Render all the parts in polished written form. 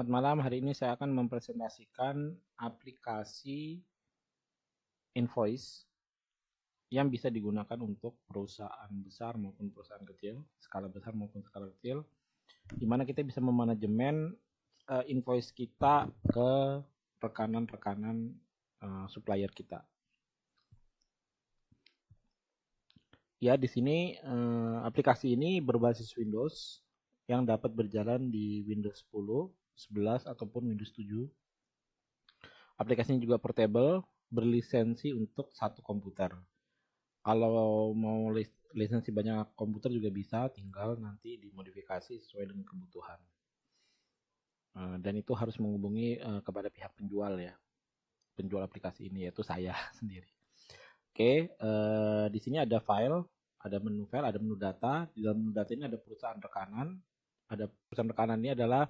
Selamat malam, hari ini saya akan mempresentasikan aplikasi invoice yang bisa digunakan untuk perusahaan besar maupun perusahaan kecil, skala besar maupun skala kecil, di mana kita bisa memanajemen invoice kita ke rekanan-rekanan supplier kita. Ya, di sini aplikasi ini berbasis Windows yang dapat berjalan di Windows 10, 11 ataupun Windows 7. Aplikasinya juga portable, berlisensi untuk satu komputer. Kalau mau lisensi banyak komputer juga bisa, tinggal nanti dimodifikasi sesuai dengan kebutuhan. Dan itu harus menghubungi kepada pihak penjual ya, penjual aplikasi ini yaitu saya sendiri. Oke, di sini ada file, ada menu file, ada menu data. Di dalam menu data ini ada perusahaan rekanan. Ada perusahaan rekanan ini adalah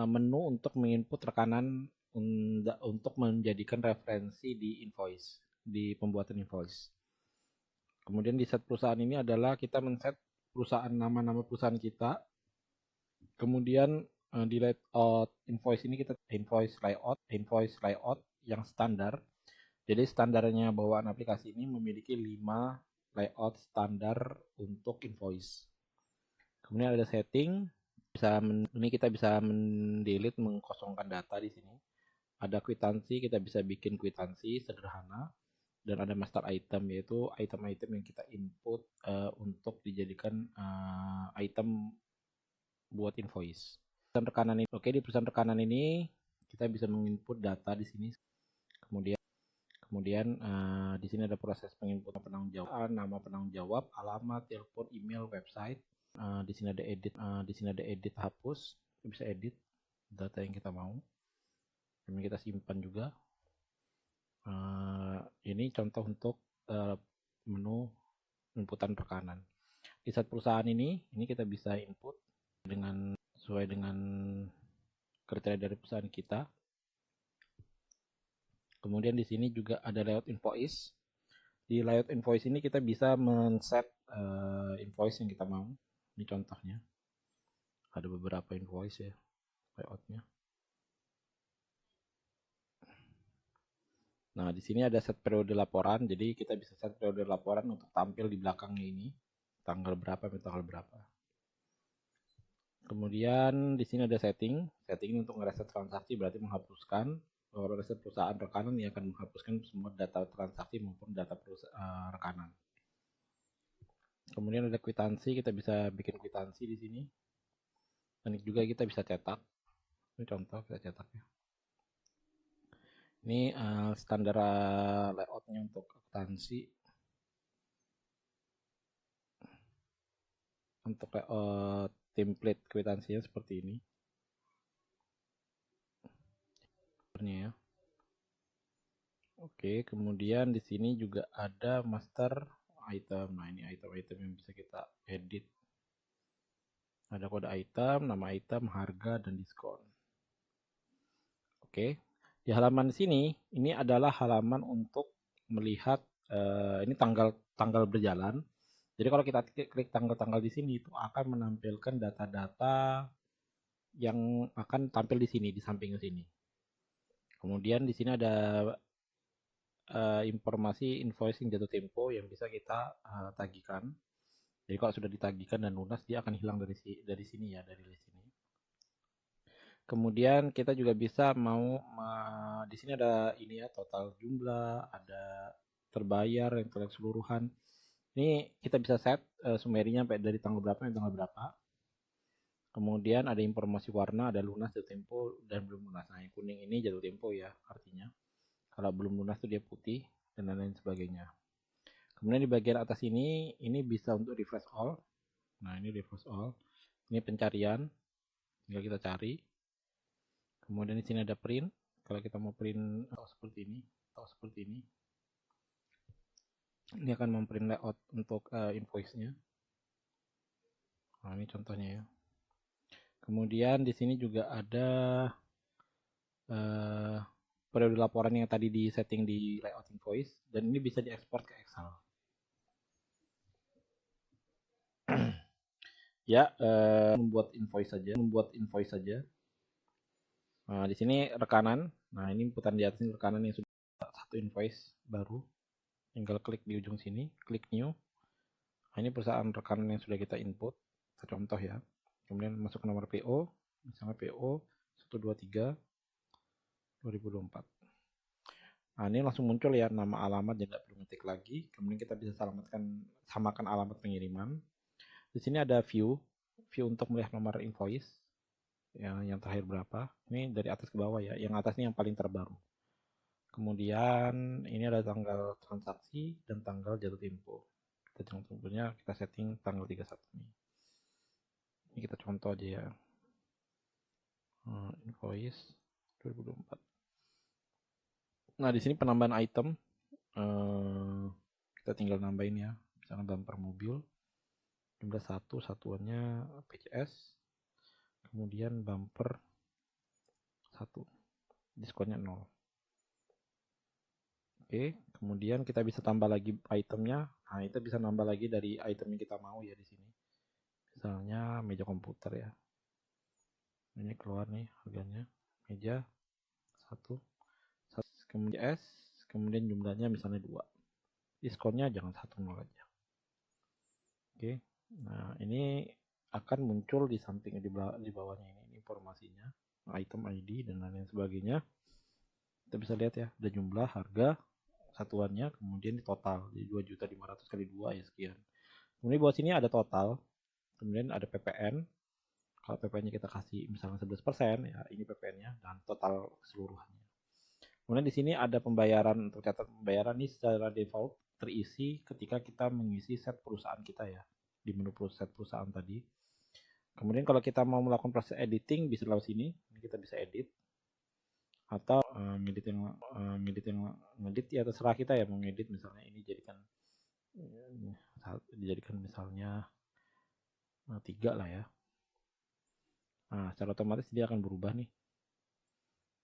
menu untuk menginput rekanan untuk menjadikan referensi di invoice, di pembuatan invoice. Kemudian di set perusahaan ini adalah kita men-set perusahaan, nama-nama perusahaan kita. Kemudian di layout invoice ini kita invoice layout yang standar. Jadi standarnya bawaan aplikasi ini memiliki 5 layout standar untuk invoice. Kemudian ada setting. Ini kita bisa mendelete, mengkosongkan data di sini. Ada kwitansi, kita bisa bikin kwitansi sederhana. Dan ada master item, yaitu item-item yang kita input untuk dijadikan item buat invoice. Di perusahaan rekanan ini kita bisa menginput data di sini. Kemudian di sini ada proses penginputan penanggung jawab, nama penanggung jawab, alamat, telepon, email, website. Di sini ada edit hapus, kita bisa edit data yang kita mau. Kemudian kita simpan juga. Ini contoh untuk menu inputan rekanan. Di saat perusahaan ini kita bisa input sesuai dengan kriteria dari perusahaan kita. Kemudian di sini juga ada layout invoice. Di layout invoice ini kita bisa men-set invoice yang kita mau. Ini contohnya. Ada beberapa invoice ya layoutnya. Nah, di sini ada set periode laporan. Jadi kita bisa set periode laporan untuk tampil di belakangnya ini. Tanggal berapa sampai tanggal berapa. Kemudian di sini ada setting. Setting ini untuk ngereset transaksi berarti menghapuskan. Kalau reset perusahaan rekanan ini akan menghapuskan semua data transaksi maupun data rekanan. Kemudian ada kwitansi, kita bisa bikin kwitansi di sini. Dan juga kita bisa cetak. Ini contoh kita cetak ya. Ini standar layoutnya untuk kwitansi. Untuk template kwitansinya seperti ini. Ya. Oke, kemudian di sini juga ada master item. Nah, ini item-item yang bisa kita edit. Ada kode item, nama item, harga, dan diskon. Oke, di halaman sini, ini adalah halaman untuk melihat ini tanggal berjalan. Jadi kalau kita klik tanggal-tanggal di sini, itu akan menampilkan data-data yang akan tampil di sini, di samping sini. Kemudian di sini ada informasi invoicing jatuh tempo yang bisa kita tagihkan. Jadi kalau sudah ditagihkan dan lunas, dia akan hilang dari sini ya, dari list ini. Kemudian kita juga bisa di sini ada ini ya, total jumlah, ada terbayar yang keseluruhan. Ini kita bisa set summary-nya sampai dari tanggal berapa sampai tanggal berapa. Kemudian ada informasi warna, ada lunas, jatuh tempo, dan belum lunas. Nah, yang kuning ini jatuh tempo ya artinya. Kalau belum lunas itu dia putih dan lain-lain sebagainya. Kemudian di bagian atas ini bisa untuk refresh all. Nah, ini refresh all. Ini pencarian. Tinggal kita cari. Kemudian di sini ada print. Kalau kita mau print seperti ini. Ini akan memprint layout untuk invoice-nya. Nah, ini contohnya ya. Kemudian di sini juga ada periode laporan yang tadi di setting di layout invoice, dan ini bisa diekspor ke Excel. Ya, membuat invoice saja. Nah, di sini rekanan. Nah, ini inputan di atas ini rekanan yang sudah satu invoice baru. Tinggal klik di ujung sini, klik new. Nah, ini perusahaan rekanan yang sudah kita input. Kita contoh ya. Kemudian masuk ke nomor PO, misalnya PO 123 2024. Nah, ini langsung muncul ya nama alamat, jadi tidak perlu ngetik lagi. Kemudian kita bisa samakan alamat pengiriman. Di sini ada view untuk melihat nomor invoice yang terakhir berapa. Ini dari atas ke bawah ya. Yang atas ini yang paling terbaru. Kemudian ini ada tanggal transaksi dan tanggal jatuh tempo. Kita contohnya kita setting tanggal 31 nih. Ini kita contoh aja ya. Invoice 2024. Nah, di sini penambahan item kita tinggal nambahin ya. Misalnya bumper mobil jumlah 1, satuannya PCS. Kemudian bumper 1, diskonnya 0. Oke, kemudian kita bisa tambah lagi itemnya. Nah, itu bisa nambah lagi dari item yang kita mau ya di sini. Misalnya meja komputer ya. Ini keluar nih harganya. Meja 1, kemudian S, kemudian jumlahnya misalnya 2. Diskonnya jangan 1,0 aja. Oke. Nah, ini akan muncul di samping di bawahnya ini informasinya, item ID dan lain sebagainya. Kita bisa lihat ya, ada jumlah, harga, satuannya, kemudian di total di 2.500.000 kali 2 ya sekian. Kemudian di bawah sini ada total, kemudian ada PPN. Kalau PPN-nya kita kasih misalnya 11%, ya ini PPN-nya dan total keseluruhannya. Kemudian di sini ada pembayaran, tercatat pembayaran ini secara default terisi ketika kita mengisi set perusahaan kita ya, di menu set perusahaan tadi. Kemudian kalau kita mau melakukan proses editing bisa lewat sini, ini kita bisa edit atau ngedit ya terserah kita ya mau ngedit, misalnya ini dijadikan misalnya 3 lah ya. Nah, secara otomatis dia akan berubah nih.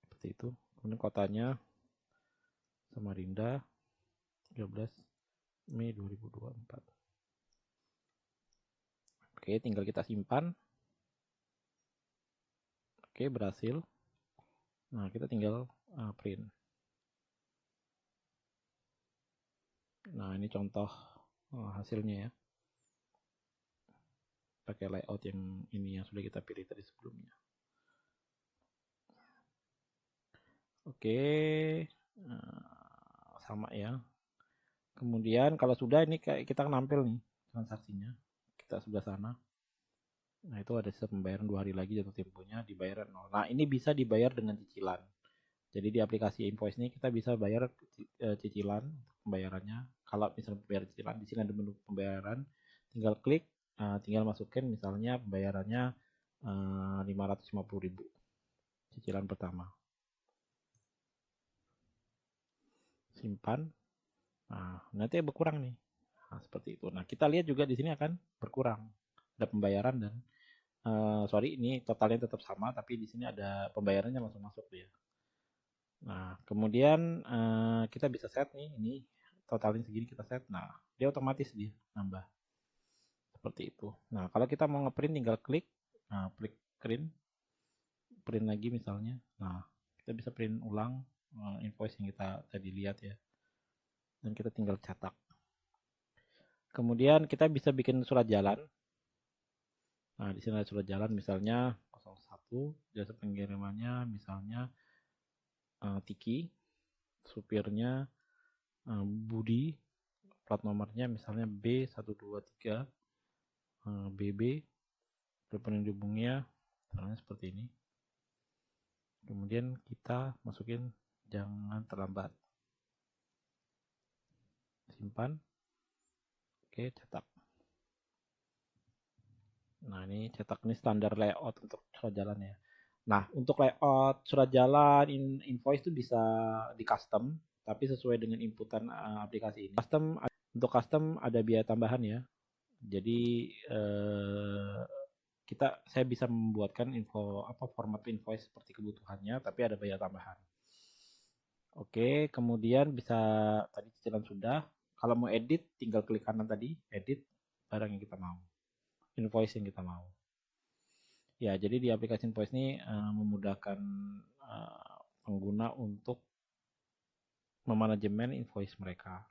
Seperti itu. Kemudian kotanya Samarinda 13 Mei 2024. Oke, tinggal kita simpan. Oke, berhasil. Nah, kita tinggal print. Nah, ini contoh hasilnya ya. Pakai layout yang ini yang sudah kita pilih tadi sebelumnya. Oke, sama ya. Kemudian kalau sudah ini kayak kita nampil nih transaksinya. Kita sebelah sana. Nah, itu ada sisa pembayaran 2 hari lagi jatuh temponya dibayar 0. Nah, ini bisa dibayar dengan cicilan. Jadi di aplikasi invoice ini kita bisa bayar cicilan pembayarannya. Kalau misalnya bayar cicilan, di sini ada menu pembayaran, tinggal klik, tinggal masukin misalnya pembayarannya 550.000 cicilan pertama. Simpan. Nah, nanti berkurang nih. Nah, seperti itu. Nah, kita lihat juga di sini akan berkurang. Ada pembayaran dan sorry, ini totalnya tetap sama, tapi di sini ada pembayarannya langsung masuk dia. Nah, kemudian kita bisa set nih, ini totalnya segini kita set. Nah, dia otomatis dia nambah. Seperti itu. Nah, kalau kita mau ngeprint tinggal klik, klik print lagi misalnya. Nah, kita bisa print ulang invoice yang kita tadi lihat ya. Dan kita tinggal cetak. Kemudian kita bisa bikin surat jalan. Nah, di sini ada surat jalan misalnya 01, jasa pengirimannya misalnya Tiki, supirnya Budi, plat nomornya misalnya B123 BB, telepon yang dihubunginya misalnya seperti ini. Kemudian kita masukin jangan terlambat. Simpan. Oke, cetak. Nah, ini cetak, ini standar layout untuk surat jalan ya. Nah, untuk layout surat jalan invoice itu bisa di custom, tapi sesuai dengan inputan aplikasi ini. Untuk custom ada biaya tambahan ya. Jadi saya bisa membuatkan format invoice seperti kebutuhannya, tapi ada biaya tambahan. Oke, kemudian bisa tadi cicilan sudah. Kalau mau edit, tinggal klik kanan tadi, edit barang yang kita mau. invoice yang kita mau. Ya, jadi di aplikasi invoice ini memudahkan pengguna untuk memanajemen invoice mereka.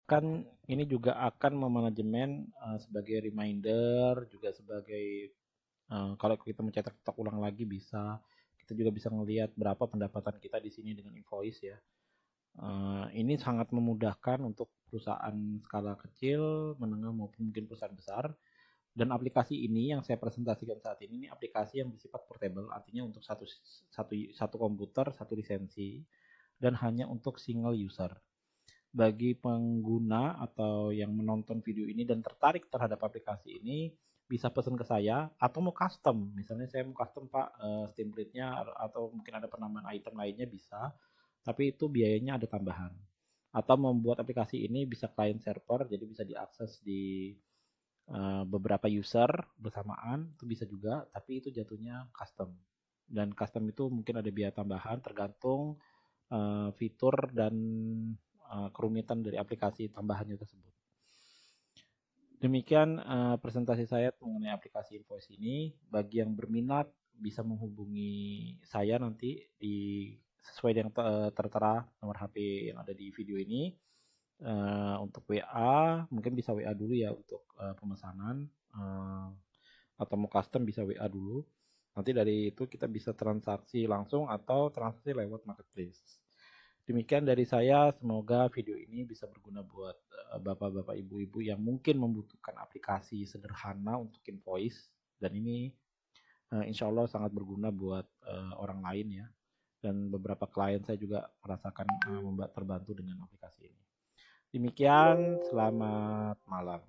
Kan ini juga akan memanajemen sebagai reminder, juga sebagai kalau kita mencetak ulang lagi bisa. Kita juga bisa melihat berapa pendapatan kita di sini dengan invoice ya. Ini sangat memudahkan untuk perusahaan skala kecil, menengah maupun mungkin perusahaan besar. Dan aplikasi ini yang saya presentasikan saat ini aplikasi yang bersifat portable, artinya untuk satu komputer, satu lisensi, dan hanya untuk single user. Bagi pengguna atau yang menonton video ini dan tertarik terhadap aplikasi ini, bisa pesan ke saya atau mau custom. Misalnya saya mau custom Pak template-nya atau mungkin ada penambahan item lainnya bisa, tapi itu biayanya ada tambahan. Atau membuat aplikasi ini bisa client server, jadi bisa diakses di beberapa user bersamaan, itu bisa juga, tapi itu jatuhnya custom. Dan custom itu mungkin ada biaya tambahan tergantung fitur dan kerumitan dari aplikasi tambahannya tersebut. Demikian presentasi saya mengenai aplikasi Invoice ini. Bagi yang berminat bisa menghubungi saya nanti sesuai yang tertera nomor HP yang ada di video ini. Untuk WA mungkin bisa WA dulu ya untuk pemesanan atau mau custom bisa WA dulu. Nanti dari itu kita bisa transaksi langsung atau transaksi lewat marketplace. Demikian dari saya, semoga video ini bisa berguna buat bapak-bapak, ibu-ibu yang mungkin membutuhkan aplikasi sederhana untuk invoice. Dan ini insya Allah sangat berguna buat orang lain ya. Dan beberapa klien saya juga merasakan terbantu dengan aplikasi ini. Demikian, selamat malam.